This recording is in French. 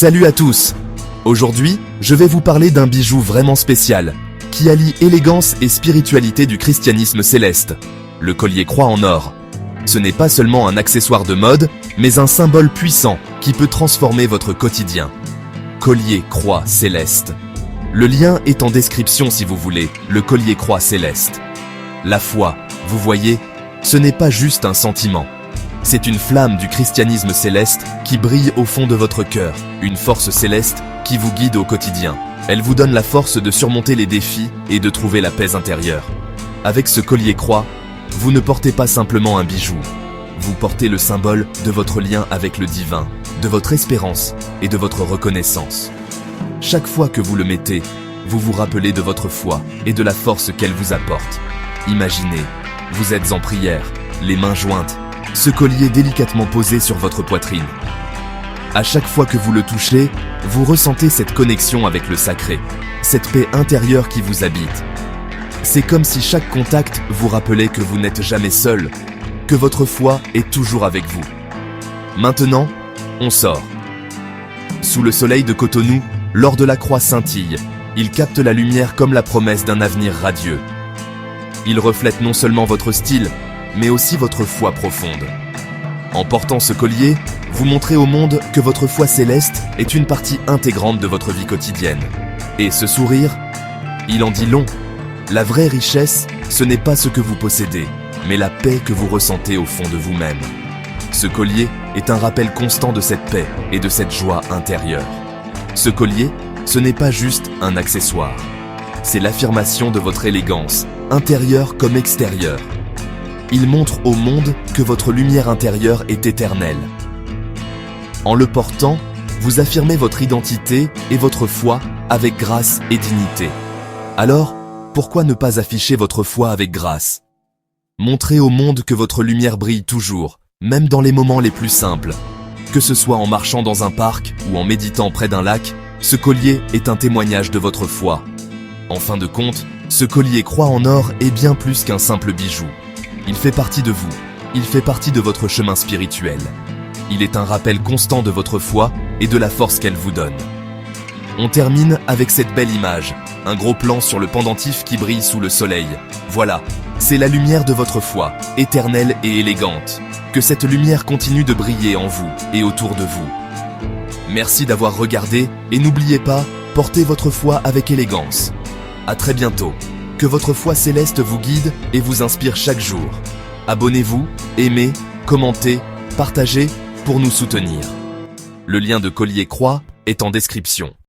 Salut à tous! Aujourd'hui, je vais vous parler d'un bijou vraiment spécial, qui allie élégance et spiritualité du christianisme céleste, le collier croix en or. Ce n'est pas seulement un accessoire de mode, mais un symbole puissant qui peut transformer votre quotidien. Collier croix céleste. Le lien est en description si vous voulez, le collier croix céleste. La foi, vous voyez, ce n'est pas juste un sentiment. C'est une flamme du christianisme céleste qui brille au fond de votre cœur, une force céleste qui vous guide au quotidien. Elle vous donne la force de surmonter les défis et de trouver la paix intérieure. Avec ce collier croix, vous ne portez pas simplement un bijou, vous portez le symbole de votre lien avec le divin, de votre espérance et de votre reconnaissance. Chaque fois que vous le mettez, vous vous rappelez de votre foi et de la force qu'elle vous apporte. Imaginez, vous êtes en prière, les mains jointes, ce collier délicatement posé sur votre poitrine. À chaque fois que vous le touchez, vous ressentez cette connexion avec le sacré, cette paix intérieure qui vous habite. C'est comme si chaque contact vous rappelait que vous n'êtes jamais seul, que votre foi est toujours avec vous. Maintenant, on sort. Sous le soleil de Cotonou, l'or de la croix scintille. Il capte la lumière comme la promesse d'un avenir radieux. Il reflète non seulement votre style, mais aussi votre foi profonde. En portant ce collier, vous montrez au monde que votre foi céleste est une partie intégrante de votre vie quotidienne. Et ce sourire, il en dit long. La vraie richesse, ce n'est pas ce que vous possédez, mais la paix que vous ressentez au fond de vous-même. Ce collier est un rappel constant de cette paix et de cette joie intérieure. Ce collier, ce n'est pas juste un accessoire. C'est l'affirmation de votre élégance, intérieure comme extérieure. Il montre au monde que votre lumière intérieure est éternelle. En le portant, vous affirmez votre identité et votre foi avec grâce et dignité. Alors, pourquoi ne pas afficher votre foi avec grâce? Montrez au monde que votre lumière brille toujours, même dans les moments les plus simples. Que ce soit en marchant dans un parc ou en méditant près d'un lac, ce collier est un témoignage de votre foi. En fin de compte, ce collier croix en or est bien plus qu'un simple bijou. Il fait partie de vous, il fait partie de votre chemin spirituel. Il est un rappel constant de votre foi et de la force qu'elle vous donne. On termine avec cette belle image, un gros plan sur le pendentif qui brille sous le soleil. Voilà, c'est la lumière de votre foi, éternelle et élégante. Que cette lumière continue de briller en vous et autour de vous. Merci d'avoir regardé et n'oubliez pas, portez votre foi avec élégance. À très bientôt. Que votre foi céleste vous guide et vous inspire chaque jour. Abonnez-vous, aimez, commentez, partagez pour nous soutenir. Le lien de Collier Croix est en description.